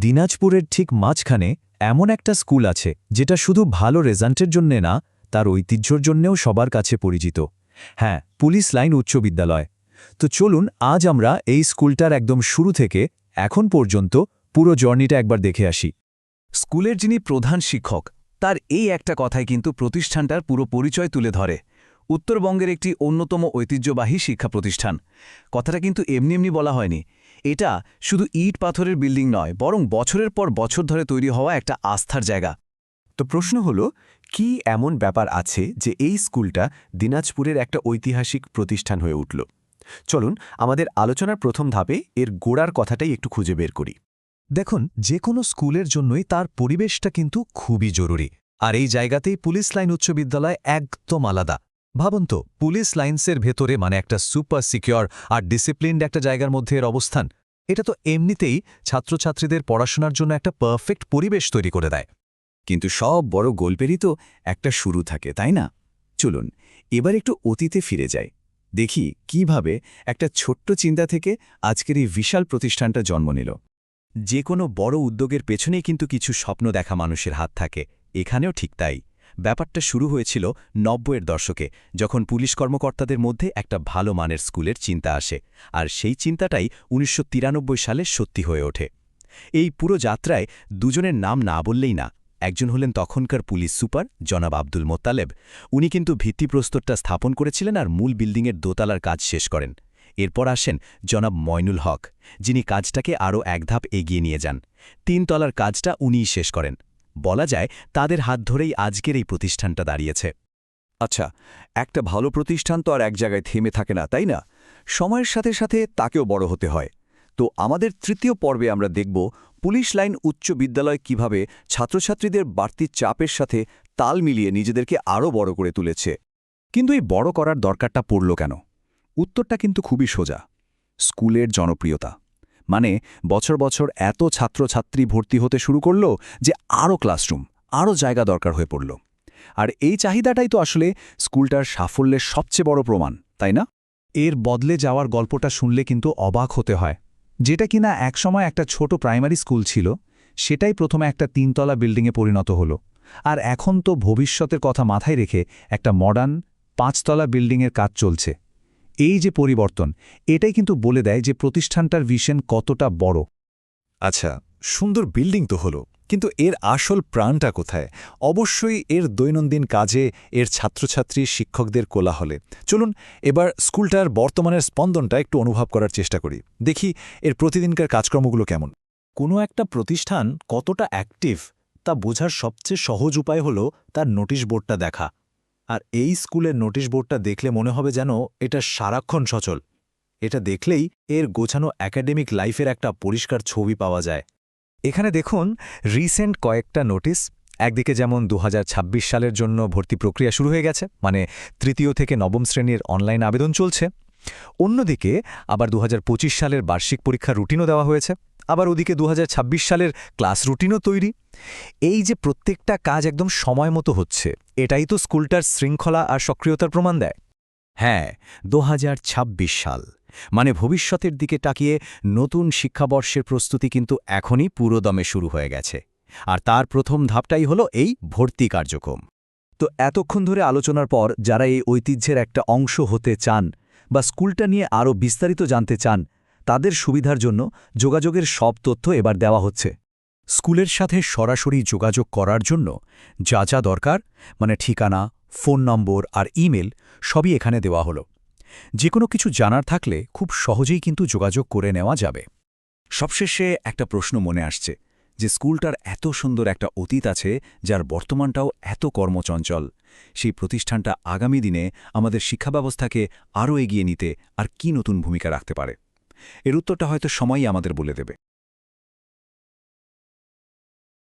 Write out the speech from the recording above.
দিনাজপুরের ঠিক মাঝখানে এমন একটা স্কুল আছে যেটা শুধু ভালো রেজাল্টের জন্যে না, তার ঐতিহ্যর জন্যেও সবার কাছে পরিচিত। হ্যাঁ, পুলিশ লাইন উচ্চ বিদ্যালয়। তো চলুন আজ আমরা এই স্কুলটার একদম শুরু থেকে এখন পর্যন্ত পুরো জার্নিটা একবার দেখে আসি। স্কুলের যিনি প্রধান শিক্ষক, তার এই একটা কথাই কিন্তু প্রতিষ্ঠানটার পুরো পরিচয় তুলে ধরে। উত্তরবঙ্গের একটি অন্যতম ঐতিহ্যবাহী শিক্ষা প্রতিষ্ঠান। কথাটা কিন্তু এমনি এমনি বলা হয়নি। এটা শুধু ইট পাথরের বিল্ডিং নয়, বরং বছরের পর বছর ধরে তৈরি হওয়া একটা আস্থার জায়গা। তো প্রশ্ন হলো, কি এমন ব্যাপার আছে যে এই স্কুলটা দিনাজপুরের একটা ঐতিহাসিক প্রতিষ্ঠান হয়ে উঠল? চলুন আমাদের আলোচনার প্রথম ধাপে এর গোড়ার কথাটাই একটু খুঁজে বের করি। দেখুন, যে কোনো স্কুলের জন্যই তার পরিবেশটা কিন্তু খুবই জরুরি। আর এই জায়গাতেই পুলিশ লাইন উচ্চ বিদ্যালয় একদম আলাদা। ভাবুন তো, পুলিশ লাইন্সের ভেতরে মানে একটা সুপার সিকিউর আর ডিসিপ্লিনড একটা জায়গার মধ্যে এর অবস্থান, এটা তো এমনিতেই ছাত্রছাত্রীদের পড়াশোনার জন্য একটা পারফেক্ট পরিবেশ তৈরি করে দেয়। কিন্তু সব বড় গল্পেরই তো একটা শুরু থাকে, তাই না? চলুন এবার একটু অতীতে ফিরে যাই, দেখি কিভাবে একটা ছোট্ট চিন্তা থেকে আজকের এই বিশাল প্রতিষ্ঠানটা জন্ম নিল। যে কোনো বড় উদ্যোগের পেছনেই কিন্তু কিছু স্বপ্ন দেখা মানুষের হাত থাকে, এখানেও ঠিক তাই। ব্যাপারটা শুরু হয়েছিল ৯০-এর দশকে, যখন পুলিশ কর্মকর্তাদের মধ্যে একটা ভালো মানের স্কুলের চিন্তা আসে, আর সেই চিন্তাটাই ১৯৯৩ সালে সত্যি হয়ে ওঠে। এই পুরো যাত্রায় দুজনের নাম না বললেই না। একজন হলেন তখনকার পুলিশ সুপার জনাব আব্দুল মোত্তালেব। উনি কিন্তু ভিত্তিপ্রস্তরটা স্থাপন করেছিলেন আর মূল বিল্ডিংয়ের দোতলার কাজ শেষ করেন। এরপর আসেন জনাব ময়নুল হক, যিনি কাজটাকে আরও এক ধাপ এগিয়ে নিয়ে যান। ৩ তলার কাজটা উনিই শেষ করেন। বলা যায় তাদের হাত ধরেই আজকের এই প্রতিষ্ঠানটা দাঁড়িয়েছে। আচ্ছা, একটা ভালো প্রতিষ্ঠান তো আর এক জায়গায় থেমে থাকে না, তাই না? সময়ের সাথে সাথে তাকেও বড় হতে হয়। তো আমাদের তৃতীয় পর্বে আমরা দেখব পুলিশ লাইন উচ্চ বিদ্যালয় কিভাবে ছাত্রছাত্রীদের বাড়তি চাপের সাথে তাল মিলিয়ে নিজেদেরকে আরও বড় করে তুলেছে। কিন্তু এই বড় করার দরকারটা পড়ল কেন? উত্তরটা কিন্তু খুবই সোজা। স্কুলের জনপ্রিয়তা। মানে বছর বছর এত ছাত্রছাত্রী ভর্তি হতে শুরু করল যে আরও ক্লাসরুম, আরও জায়গা দরকার হয়ে পড়ল। আর এই চাহিদাটাই তো আসলে স্কুলটার সাফল্যের সবচেয়ে বড় প্রমাণ, তাই না? এর বদলে যাওয়ার গল্পটা শুনলে কিন্তু অবাক হতে হয়। যেটা কিনা একসময় একটা ছোট প্রাইমারি স্কুল ছিল, সেটাই প্রথমে একটা ৩ তলা বিল্ডিংয়ে পরিণত হলো। আর এখন তো ভবিষ্যতের কথা মাথায় রেখে একটা মডার্ন ৫ তলা বিল্ডিংয়ের কাজ চলছে। এই যে পরিবর্তন, এটাই কিন্তু বলে দেয় যে প্রতিষ্ঠানটার ভিশন কতটা বড়। আচ্ছা, সুন্দর বিল্ডিং তো হলো, কিন্তু এর আসল প্রাণটা কোথায়? অবশ্যই এর দৈনন্দিন কাজে, এর ছাত্রছাত্রী শিক্ষকদের কোলাহলে। চলুন এবার স্কুলটার বর্তমানের স্পন্দনটা একটু অনুভব করার চেষ্টা করি। দেখি এর প্রতিদিনকার কাজকর্মগুলো কেমন। কোনো একটা প্রতিষ্ঠান কতটা অ্যাক্টিভ তা বোঝার সবচেয়ে সহজ উপায় হল তার নোটিশ বোর্ডটা দেখা। আর এই স্কুলের নোটিশ বোর্ডটা দেখলে মনে হবে যেন এটা সারাক্ষণ সচল। এটা দেখলেই এর গোছানো একাডেমিক লাইফের একটা পরিষ্কার ছবি পাওয়া যায়। এখানে দেখুন রিসেন্ট কয়েকটা নোটিশ। একদিকে যেমন ২০২৬ সালের জন্য ভর্তি প্রক্রিয়া শুরু হয়ে গেছে, মানে তৃতীয় থেকে নবম শ্রেণীর অনলাইন আবেদন চলছে। অন্যদিকে আবার ২০২৫ সালের বার্ষিক পরীক্ষার রুটিনও দেওয়া হয়েছে। আবার ওদিকে ২০২৬ সালের ক্লাস রুটিনও তৈরি। এই যে প্রত্যেকটা কাজ একদম সময় মতো হচ্ছে, এটাই তো স্কুলটার শৃঙ্খলা আর সক্রিয়তার প্রমাণ দেয়। হ্যাঁ, ২০২৬ সাল মানে ভবিষ্যতের দিকে তাকিয়ে নতুন শিক্ষাবর্ষের প্রস্তুতি কিন্তু এখনই পুরোদমে শুরু হয়ে গেছে। আর তার প্রথম ধাপটাই হলো এই ভর্তি কার্যক্রম। তো এতক্ষণ ধরে আলোচনার পর যারা এই ঐতিহ্যের একটা অংশ হতে চান বা স্কুলটা নিয়ে আরও বিস্তারিত জানতে চান, তাদের সুবিধার জন্য যোগাযোগের সব তথ্য এবার দেওয়া হচ্ছে। স্কুলের সাথে সরাসরি যোগাযোগ করার জন্য যা যা দরকার, মানে ঠিকানা, ফোন নম্বর আর ইমেল, সবই এখানে দেওয়া হলো। যে কোনো কিছু জানার থাকলে খুব সহজেই কিন্তু যোগাযোগ করে নেওয়া যাবে। সবশেষে একটা প্রশ্ন মনে আসছে, যে স্কুলটার এত সুন্দর একটা অতীত আছে, যার বর্তমানটাও এত কর্মচঞ্চল। সেই প্রতিষ্ঠানটা আগামী দিনে আমাদের শিক্ষা ব্যবস্থাকে আরও এগিয়ে নিতে আর কি নতুন ভূমিকা রাখতে পারে? এর উত্তরটা হয়তো সময়ই আমাদের বলে দেবে।